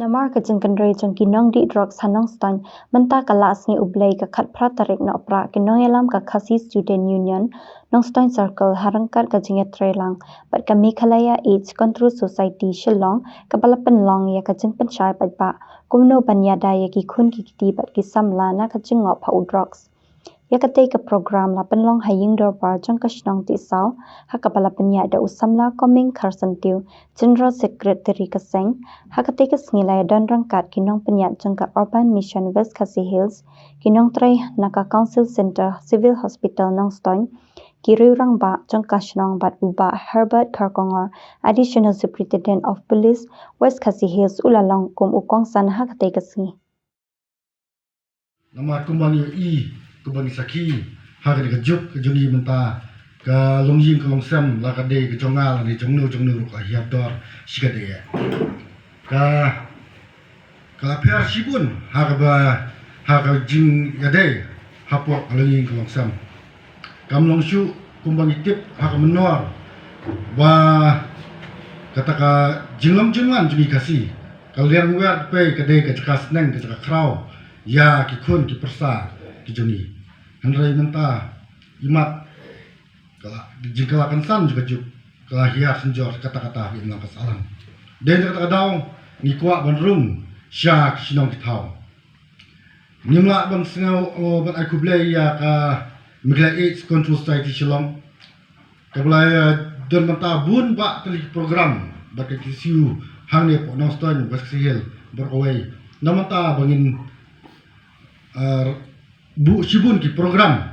Namar ka jingkandre Jingdih Droks Shnong Ston menta kalas ngi ublay ka khat pratarik na opra kinong yalam ka khasi student union nong Ston circle harangkat ka jingetre lang pat kami khalaya age control society Shillong ka bala Pynlong ya ka jing panchai pat ba kumno ban Iada ya ki khun ki kiti pat ki samla na ka jingop pa Droks ya ka ka program la Pynlong haying dor par jang ka Shnong Tiehsaw ha ka bala panya da usamla coming kharsantiu general secretary ka seng ha ka ka snilaya don rangkat kinong panya jang ka urban mission west khasi hills kinong trai naka council center civil hospital nong Ston Kiri rang ba jang ka Shnong bat uba Herbert Karkongor additional superintendent of police west khasi hills ulalong kum ukong san ha ka ka sngi nama kumbang kumbang saki hari ka juk ka jungi menta ka longjing ka longsam la ka de ka jongal ni jongnu ka hiap dor sikade ka per sibun ha ka jing yade hapo longjing ka longsam kam longshu kumbang itip ha ka menor ba kata ka jinglam jingan jungi kasi kalian wer pe ka de ka jakas neng ka kraw ya ki khun ki persa ki juni handrai menta imat kala jingkala kansan juga juk kala hiar senjor kata-kata bilang kasalan den kata daw ni kwa banrung syak Shnong Tiehsaw nimla ban sengau ban aku blay ya ka migla age control society Shillong ka blay don menta bun ba teli program ba ke siu hang ne po noston baskil berkawai namanta bangin bu sibun ki program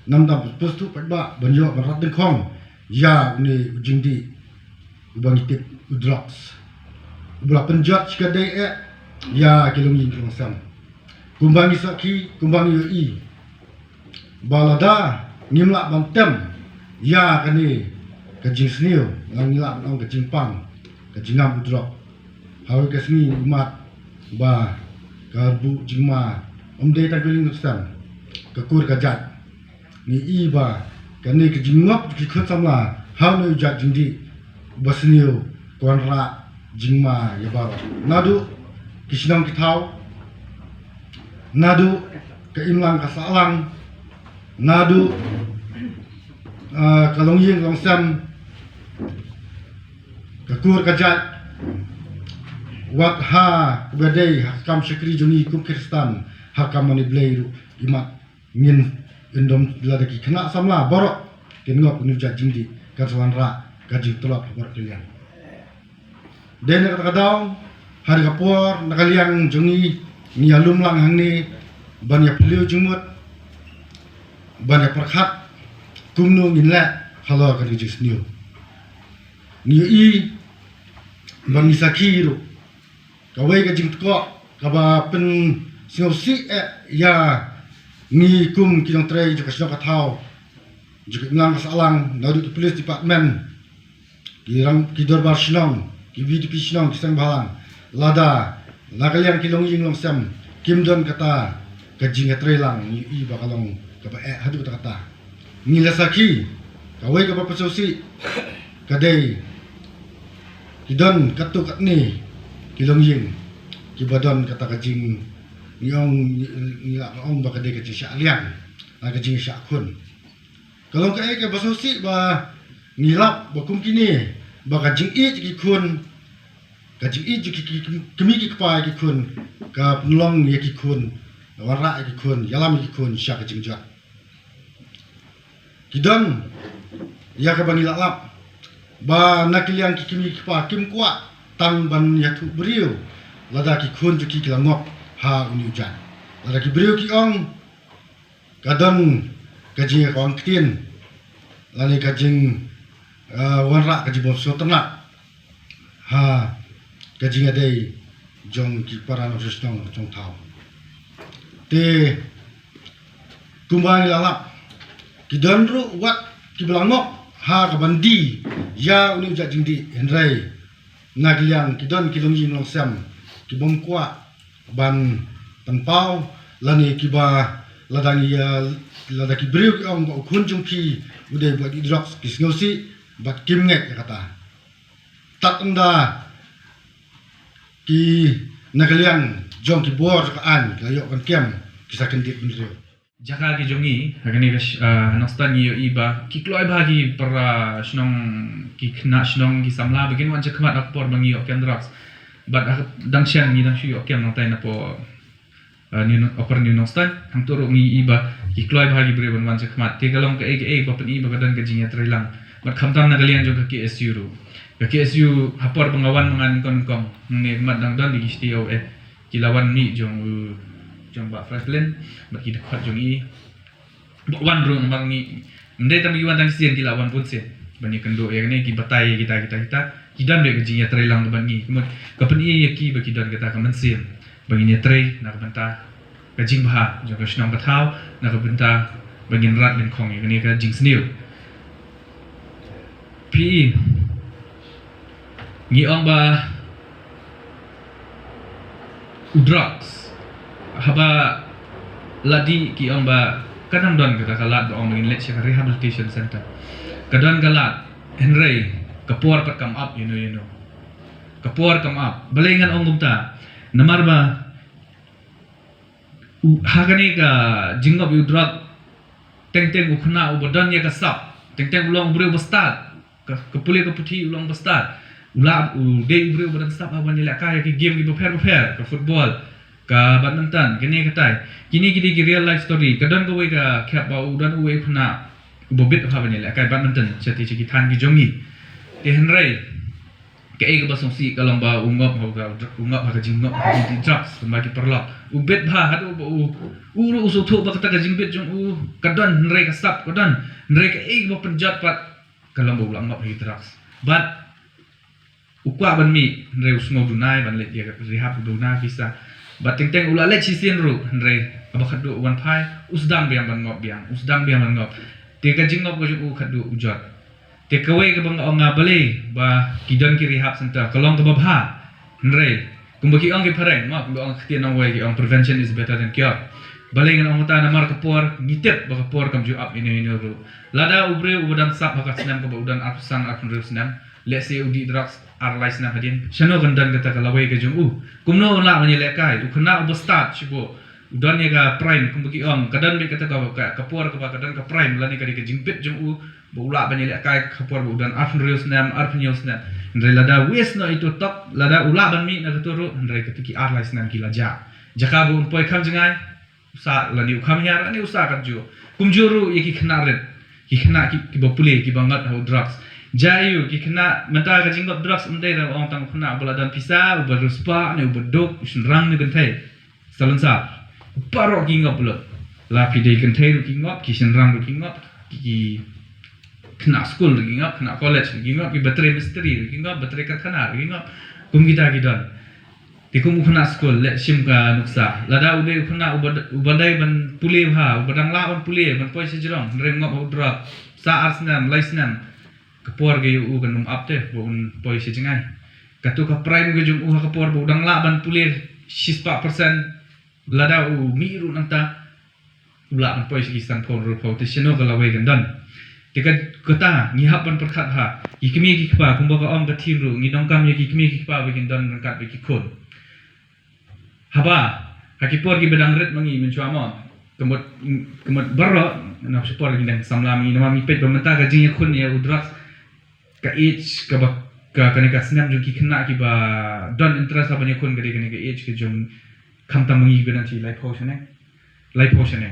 namda postu padba banjo barat dengkong ya ni Jingdih Droks ubla penjat sikadai ya kilongin kilong kumbangi saki kumbangi i balada nimla bantem ya kani kajing snil ngila nang kajing pang kajingam drop hawi kasni umat ba karbu jingma omde ta guling nustan kakur kajat ni iba kani ke jingop ki khamla hanu jat jingdi basnio konra jingma yabar nadu ki Shnong Tiehsaw nadu ke imlang ka salang nadu kalongying longsam kakur kajat wat ha bedai hakam syakri juni kum kristan hakam mani blairu imat min indom ladaki kena samla borok kenngop nurjat jingdi kasawan ra gaji tolak borok kalian den kata daw hari kapor nakaliang jungi ni alum lang hangni banya piliu jumut banya perkhat kumno minla halo ka jis niu ni i bang isaki ru kawai ka jing ko ka ba pen singosi ya ni kum kinong tray juga Shnong Tiehsaw juga ngang kasalang nadu ki police department kirang ki dorbar Shnong ki VDP Shnong ki sang balang lada nakaliang kilongying longsam kimdon kata ka jingetre lang ni i bakalong ka ba hadu kata ni lasaki kawai ka ba pasosi kadai kidon katu katni kilongying ki badon kata ka jing niong ong ba kadai ka sya liang ka jing sya khun kalau ka ke basosi ba nilap ba kum kini ba ka jing i ki khun ka jing i ki kemi ki pa ki khun ka Pynlong ni ki khun wara ki khun yalam ki khun sya ka jing ja kidon ya ka bani lap ba nakiliang ki kemi ki pa kim kwa tang ban ya thu brio lada ki khun ju ki langop ha uni ujan lada ki brio ki ong kadon kajing ka ong tin lani kajing wanra kajing bonso ternak ha kajing adai jong ki parano Shnong Tiehsaw te kumbang lalap ki donru wat ki belangok ha ka bandi ya uni ujan jingdi henrai nagliang ki don kilongjing longsam ki bomkwa ban tanpau lani ki ba ladang ya ladaki brio ki ong ba khunjung ki udai ba Droks ki sngosi bat kimnget kata tak anda ki nagaliang jong ki bor ka an layo kan kem kisah kendit benrio jaka ki jongi hagani ka nostan yo iba ki kloi bagi para shnong ki kna shnong ki samla begin wan jakmat akpor bangi yo ken droks but dangsian ni dang shu yo kem nang tai na po ni oper ni nostan hang turu ngi iba ki kloi bagi bre wan jakmat te galong ka e bapen iba kadan ka jinga trelang but khamtam nagalian jong ka KSU ru ka KSU hapor bangawan mangan kon ni mat dang don di stio kilawan mi jong ba Franklin ba ki dekat jong i wan ru bang ni mende tam wan dang sien kilawan pun sen bani kendo ya ni ki batai kita kidan de ji ya trelang ban ni kapan i ki ba kidan kita ka sien bagi ni tre na ka banta ka jing ba jong ka shnong ka thau na ka banta bagin rat den khong ni ka jing sniu pi ni ong ba Droks haba ladi ki ong ba kadang don kita kalat ong begin let rehabilitation center kadang kalat henry kapor pat come up you know kapor come up balengan ong gumta namar ba hagani ka jingop yu drug teng ukhna ubodan ya ka sap teng ulong bre bastad ka pule ka puthi ulong bastad ula de bre ubodan sap aban la ka ki game ki befer ka football ka badminton kini katai kini ki real life story kadang ko ka khap ba udan uwe khna bobit ha bani la ka badminton chati ki than ki jongi te henry ke e ka basong si kalong ba ungop ha ka jingop di drops ma ki perlok ubet ba hadu uru usu thu ba kata ka jingbet jong kadang henry ka stop kadang henry ka e ba penjat pat kalong ba ulang ngop hi drops but ukwa ban mi henry usmo dunai ban let dia ka rehab dunai visa bateng ula le chisien ru henry abakadu wan phai usdang biang ban ngop te ka jingop ko ju khadu ujot te kawai ka bang ong bale ba kidan ki rehab center kalong ka babha henry kumbaki ong ki phareng ma kumba ong khtian ong wai ki ong prevention is better than cure bale ngan ong ta namar kapor ngitep ba kapor kam ju up ini ru lada ubre ubadam sap hakat senam ka udan apsan akun senam let's say udi drugs arlais na hadin shano gandan kata kalawai ka jung kumno la mani lekai ukhna ubastat chibo udan ye ka prime kumbaki ong kadan be kata ka kapor ka kadan ka prime lani ka jingbet jung bula bani lekai kapor udan afn reus nam arpn reus nam ndre lada wes no itu top lada ula ban mi na turu ndre katiki arlais nam ki laja jaka bu poi kham jangai usa lani ukham yar ani usa ka ju kumjuru ye ki khnaret ki khna ki bopule ki bangat ho drugs jayu ki kena menta ka jingop drugs umdai da ong tang khna baladan pisa ubaruspa ne ubadok usrang ne gentai salansa parok ki ngop lo la pide gentai ki ngop ki senrang ki ngop ki kena school ki ngop kena college ki ngop ki batre mystery ki ngop batre ka khana ki ngop kum kita ki don ti kum khna school le sim ka nuksa lada ude khna ubadai ban pule bha ubadang la ban pule ban poi se jirong rem ngop drug sa arsnam laisnam kapor ge u kan up te bon poi se jingai katu ka prime ge jum u kapor bo dang la ban pulir 6% lada u miru nanta ula ban poi se kisan phon ru phau te sino ga lawai gan dan te ka kata ni hapan perkhat ha ikmi ki kpa kumba ka om ka thim ru ngi dong kam ye ki ikmi ki kpa be gan dan kat be ki khon haba ka ki por ki bedang ret mangi men chwa kemot barro na support gi dan samlam ni nama mi pet bamenta ka jing khun ye u drugs ka age ka ba ka ka snam ju ki khna ki ba don interest abani khun gari ka age ke jum khamta mangi be nan chi life potion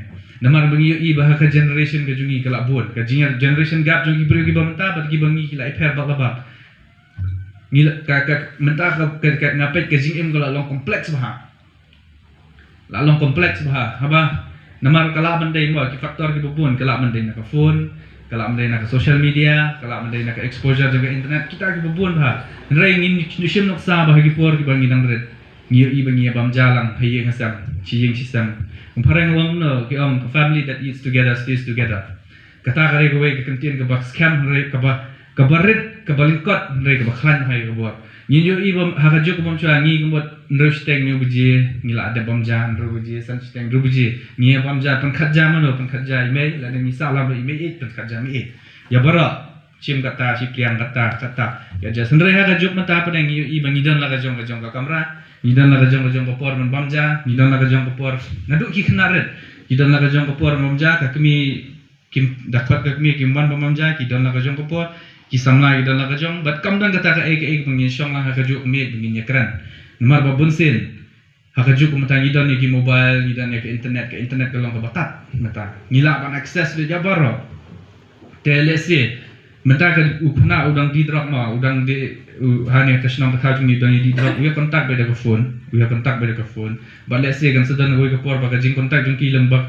namar bangi i ba ka generation ke jungi kala bon ka generation gap jungi bro ki bamenta ba ki bangi ki life her ba ni ka menta ka ngapet ke jing em kala long complex ba la long complex ba haba namar kala bandai mo ki faktor ki bubun kala bandai na ka phone kala bandai na ka social media kala bandai na ka exposure jaga internet kita ki bubun ba nrai ngin nusim nok sa ba ki por ki bangi dang red ngir i bangi bam jalang haye ngasam chiyeng sisam umpareng wong no ki family that eats together stays together kata kare go we ka kantin ka ba scam nrai ka barit ka balingkot nrai ka ba khan hai ka bo Nyo ibam hakajo ko bam chwa ngi gumot nrosteng nyo buje ngila ada bam jan ro buje san steng ro buje ngi bam ja pan khatja mano pan khatja ime la ni sala ba ime it pan khatja mi it ya bara Cim kata si priang kata ya jasan reha ka juk mata padang i bangidan la ka jong ka kamera ngidan la ka jong ka por man bamja ngidan la ka jong ka por ngaduk ki knaret ngidan la ka jong ka por bamja ka kami kim dapat ka kami kim ban bamja ki dan la ka jong ka por ki samla ngidan la ka jong bat kam dan kata ka ek bangin syong la ka juk mi bangin yakran nomor babun sin haka juk mata ngidan ni ki mobile ngidan ni ke internet ka long ka batat mata ngila ban akses le jabaro telesi mata ka ukna udang di drop ma udang di hane ka Shnong Tiehsaw ni udang di drop we kontak by the phone but let's say kan sedan we ka por ba ka jing kontak jung ki lembak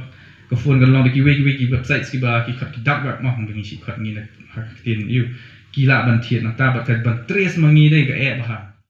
ka phone kan long ki website ki ba ki khat dak ba ma hong ni shi khat ni na tin you kila ban thiet na ta ba ka ban trace mangi dai ka e ba